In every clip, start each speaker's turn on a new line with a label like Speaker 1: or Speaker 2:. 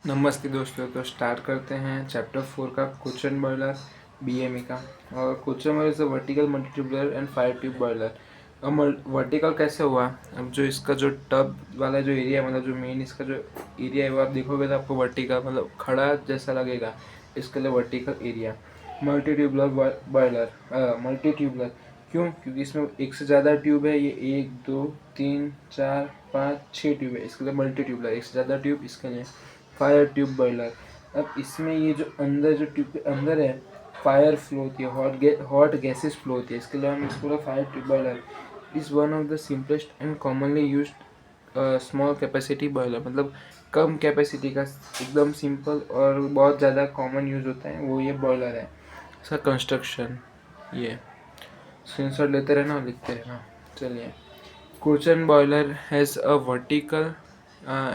Speaker 1: नमस्ते दोस्तों। तो स्टार्ट करते हैं चैप्टर 4 का क्वेश्चन बॉयलर बीएमई का। और question boiler is a vertical multitubular and fire tube boiler. अब वर्टिकल कैसे हुआ? अब जो इसका जो टब वाला जो एरिया मतलब जो मेन इसका जो एरिया है वो आप देखोगे तो आपको वर्टिकल मतलब खड़ा जैसा लगेगा, इसके लिए vertical area. Multi tubular boiler multi tubular क्यों? क्योंकि इसमें एक से ज़्यादा ट्यूब है। ये 1 2 3 4 5 6 ट्यूब है, इसके लिए मल्टी ट्यूबुलर। एक से ज़्यादा ट्यूब, इसके लिए फायर ट्यूब बॉयलर। अब इसमें ये जो अंदर जो ट्यूब के अंदर है फायर फ्लो होती है, हॉट गैसेस फ्लो होती है, इसके लिए हम इसको fire tube boiler is one of the simplest and commonly used small capacity boiler. मतलब कम कैपेसिटी का एकदम सिंपल और बहुत ज़्यादा कॉमन यूज़ होता है वो ये बॉयलर है। इसका कंस्ट्रक्शन ये स्क्रीनशॉट लेते रहना और लिखते रहना। चलिए, question boiler has a vertical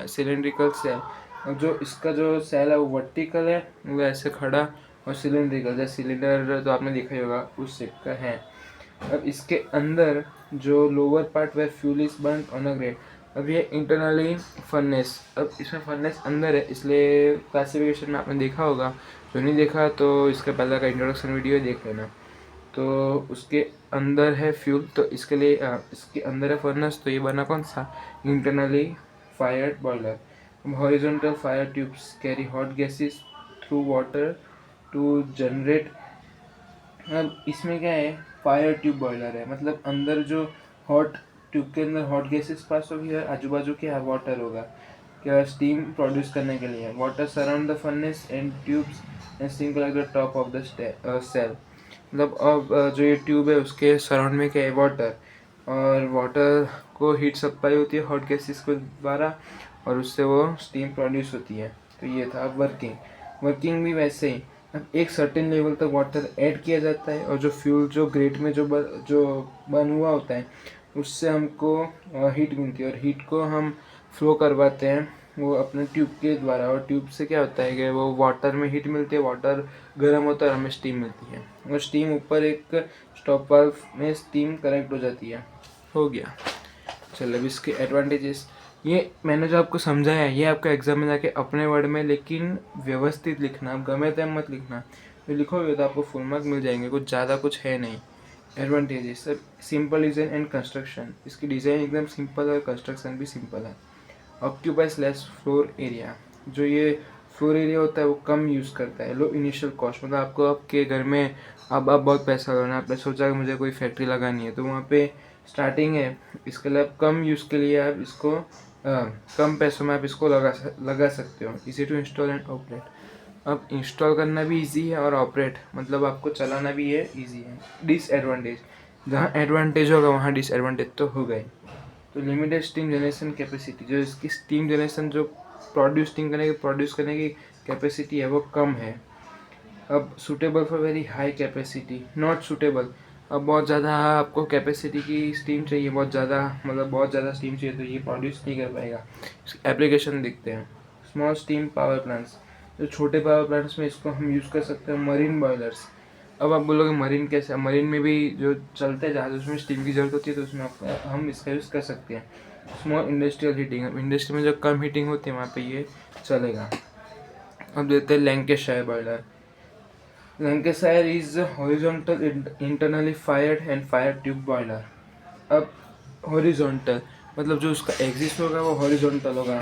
Speaker 1: cylindrical shell. और जो इसका जो सेल है वो वर्टिकल है, वो ऐसे खड़ा, और सिलेंड्रिकल जैसे सिलेंडर तो आपने देखा ही होगा उस शेप का है। अब इसके अंदर जो lower part way fuel is burn on a grade. अब ये इंटरनली फर्नेस, अब इसमें फर्नेस अंदर है, इसलिए क्लासिफिकेशन में आपने देखा होगा। जो नहीं देखा तो इसका पहले का इंट्रोडक्शन वीडियो देख लेना। तो उसके अंदर है फ्यूल, तो इसके लिए इसके अंदर है फर्नेस, तो ये बना कौन सा? Internally fired boiler. Horizontal fire tubes carry hot gases through water to generate. अब इसमें क्या है, फायर ट्यूब बॉयलर है, मतलब अंदर जो हॉट ट्यूब के अंदर हॉट गैसेस पास होगी और आजू बाजू क्या वाटर होगा, क्या स्टीम प्रोड्यूस करने के लिए। Water surround the furnace and tubes and steam collect the top of the shell. मतलब अब जो ये ट्यूब है उसके सराउंड में क्या है, वाटर, और वाटर को हीट सप्लाई होती है हॉट गैसेस के द्वारा, और उससे वो स्टीम प्रोड्यूस होती है। तो ये था। अब वर्किंग भी वैसे ही। अब एक सर्टेन लेवल तक वाटर ऐड किया जाता है, और जो फ्यूल जो ग्रेट में जो बर्न हुआ होता है उससे हमको हीट मिलती है, और हीट को हम फ्लो करवाते हैं वो अपने ट्यूब के द्वारा। और ट्यूब से क्या होता है कि वो वाटर में हीट मिलती है, वाटर गर्म होता है और हमें स्टीम मिलती है, और स्टीम ऊपर एक स्टॉप वाल्व में स्टीम कलेक्ट हो जाती है। हो गया। चलो, अब इसके एडवांटेजेस ये मैंने जो आपको समझाया है ये आपका एग्जाम में जाके अपने वर्ड में लेकिन व्यवस्थित लिखना। आप गमे तय मत लिखना, तो लिखोगे तो आपको फुल मार्क मिल जाएंगे, कुछ ज़्यादा कुछ है नहीं। Advantages sir, simple design and construction, इसकी डिज़ाइन एकदम सिंपल है और कंस्ट्रक्शन भी सिंपल है। ऑक्यूपाइज लेस फ्लोर एरिया, जो ये फ्लोर एरिया होता है वो कम यूज़ करता है। लो इनिशियल कॉस्ट, मतलब आपको आपके घर में अब बहुत पैसा लगाना, आपने सोचा कि मुझे कोई फैक्ट्री लगानी है तो वहाँ पे स्टार्टिंग है, इसके लिए आप कम यूज़ के लिए आप इसको कम पैसों में आप इसको लगा सकते हो। Easy to install and operate, अब इंस्टॉल करना भी इजी है और ऑपरेट मतलब आपको चलाना भी है इजी है। डिसएडवांटेज, जहाँ एडवांटेज होगा वहाँ डिसएडवांटेज तो हो गए। तो लिमिटेड स्टीम जनरेशन कैपेसिटी, जो इसकी स्टीम जनरेशन जो प्रोड्यूस करने की कैपेसिटी है वो कम है। अब suitable for very high capacity, not suitable. अब बहुत ज़्यादा आपको कैपेसिटी की स्टीम चाहिए, बहुत ज़्यादा मतलब बहुत ज़्यादा स्टीम चाहिए, तो ये प्रोड्यूस नहीं कर पाएगा। एप्लीकेशन देखते हैं। स्मॉल स्टीम पावर प्लांट्स, जो छोटे पावर प्लांट्स में इसको हम यूज़ कर सकते हैं। मरीन बॉयलर्स, अब आप बोलोगे मरीन कैसे? मरीन में भी जो चलते जहाज उसमें स्टीम की ज़रूरत होती है, तो उसमें हम इसका यूज़ कर सकते हैं। स्मॉल इंडस्ट्रियल हीटिंग, अब इंडस्ट्री में जो कम हीटिंग होती है वहाँ पे ये चलेगा। अब देखते हैं Lancashire boiler. Lancashire is horizontal internally fired and fire tube boiler. अब हॉरिजॉन्टल मतलब जो उसका एग्जिस्ट होगा वो हॉरिजॉन्टल होगा।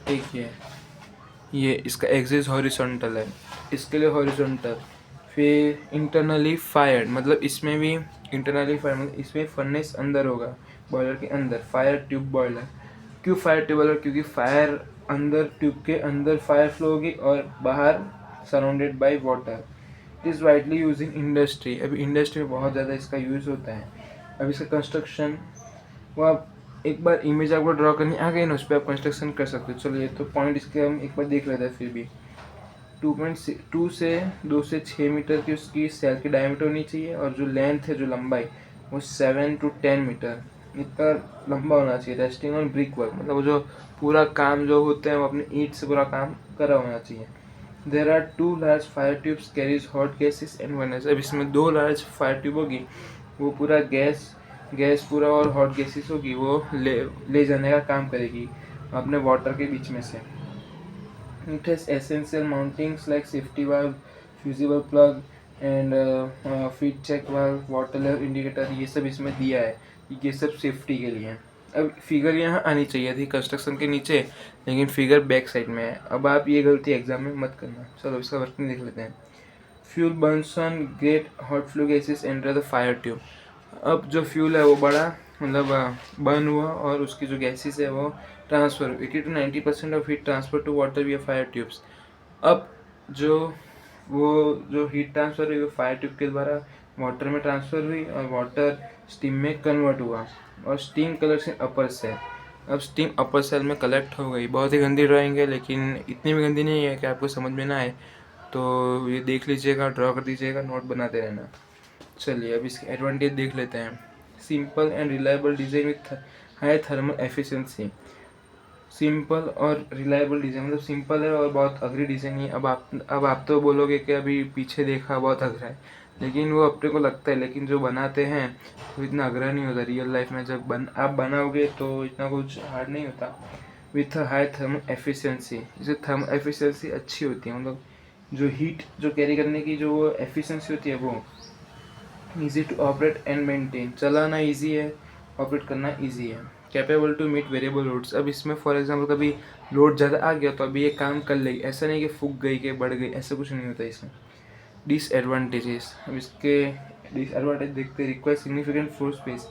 Speaker 1: देखिए ये इसका एग्जिस्ट हॉरिजॉन्टल है, इसके लिए हॉरिजॉन्टल। फिर इंटरनली फायर्ड मतलब इसमें भी इंटरनली फायर मतलब इसमें फर्नेस अंदर होगा बॉयलर के अंदर। फायर ट्यूब बॉयलर, क्यों फायर ट्यूब बॉयलर? क्योंकि फायर अंदर ट्यूब के अंदर फायर फ्लो होगी और बाहर surrounded by water. It is widely use in industry, अभी इंडस्ट्री में बहुत ज़्यादा इसका यूज़ होता है। अब इसका कंस्ट्रक्शन वो आप एक बार इमेज आपको ड्रॉ करनी आ गई ना, उस पर आप कंस्ट्रक्शन कर सकते हो। चलिए तो पॉइंट इसके हम एक बार देख लेते हैं। फिर भी 2 से 6 मीटर की उसकी सेल की डायमीटर होनी चाहिए, और जो लेंथ है जो लंबाई वो 7 to 10 मीटर इतना लंबा होना चाहिए। रेस्टिंग ऑन ब्रिक वर्क मतलब जो पूरा काम जो होते हैं वो अपने ईंट से पूरा काम करा होना चाहिए। There are 2 large fire tubes carries hot gases and furnace, अब इसमें 2 लार्ज फायर ट्यूब होगी, वो पूरा गैस पूरा और हॉट गैसेस होगी, वो ले जाने का काम करेगी अपने वाटर के बीच में से। It has essential mountings like safety valve, fusible plug and feed check valve, water level indicator, ये सब इसमें दिया है, ये सब सेफ्टी के लिए है। अब फिगर यहाँ आनी चाहिए थी कंस्ट्रक्शन के नीचे, लेकिन फिगर बैक साइड में है। अब आप ये गलती एग्जाम में मत करना। चलो इसका वर्किंग देख लेते हैं। Fuel Burns on great hot flue gases enter the fire tube. अब जो फ्यूल है वो बड़ा मतलब बर्न हुआ और उसकी जो गैसेस है वो transfer 80 to 90% of heat transfer to water via fire tubes. अब जो हीट ट्रांसफर हुई वो फायर ट्यूब के द्वारा वाटर में ट्रांसफर हुई और वाटर स्टीम में कन्वर्ट हुआ और steam collect in upper shell. अब स्टीम अपर सेल में कलेक्ट हो गई। बहुत ही गंदी ड्राइंग है, लेकिन इतनी भी गंदी नहीं है कि आपको समझ में ना आए, तो ये देख लीजिएगा, ड्रॉ कर दीजिएगा, नोट बनाते रहना। चलिए अब इसके एडवांटेज देख लेते हैं। Simple and reliable design with high thermal efficiency. Simple और रिलायबल डिज़ाइन मतलब सिंपल है और बहुत अघरी डिज़ाइन नहीं है। अब आप तो बोलोगे कि अभी पीछे देखा बहुत अघरा है, लेकिन वो अपने को लगता है, लेकिन जो बनाते हैं वो इतना अघरा नहीं होता। रियल लाइफ में जब आप बनाओगे तो इतना कुछ हार्ड नहीं होता। विथ हाई थर्मल एफिशिएंसी, इसे थर्मल एफिशिएंसी अच्छी होती है, मतलब जो हीट जो कैरी करने की जो एफिशिएंसी होती है वो easy to operate and maintain, चलाना ईजी है, ऑपरेट करना ईजी है। Capable to meet variable loads. अब इसमें फॉर एग्जांपल कभी लोड ज़्यादा आ गया तो अभी ये काम कर लेगी, ऐसा नहीं कि फूक गई कि बढ़ गई, ऐसा कुछ नहीं होता इसमें। डिसएडवांटेजेस, अब इसके डिसएडवांटेज देखते। रिक्वायर सिग्निफिकेंट फ्लोर स्पेस,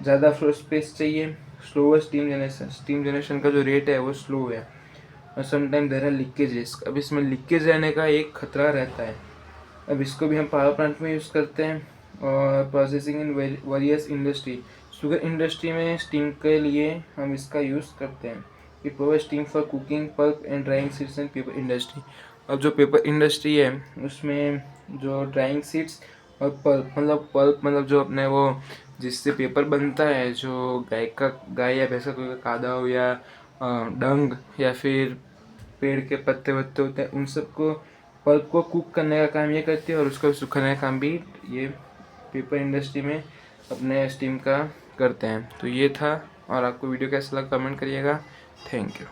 Speaker 1: ज़्यादा फ्लोर स्पेस चाहिए। स्लोअर स्टीम जनरेशन का जो रेट है वो स्लो है। और समटाइम देयर आर लीकेजेस, अब इसमें लीकेज रहने का एक खतरा रहता है। अब इसको भी हम पावर प्लांट में यूज़ करते हैं और processing in various industry. Sugar industry में स्टीम के लिए हम इसका यूज़ करते हैं। It provide steam for cooking, pulp and drawing seeds and paper industry. अब जो पेपर इंडस्ट्री है उसमें जो ड्राइंग सीड्स और पल्प मतलब जो अपने वो जिससे पेपर बनता है, जो गाय या भैंस का कोई कादा हो या डंग या फिर पेड़ के पत्ते वत्ते होते हैं, उन सबको पल्प को कुक करने का काम ये करती है और उसको सुखाने का काम भी ये पेपर इंडस्ट्री में अपने स्टीम का करते हैं। तो ये था, और आपको वीडियो कैसा लगा कमेंट करिएगा। Thank you.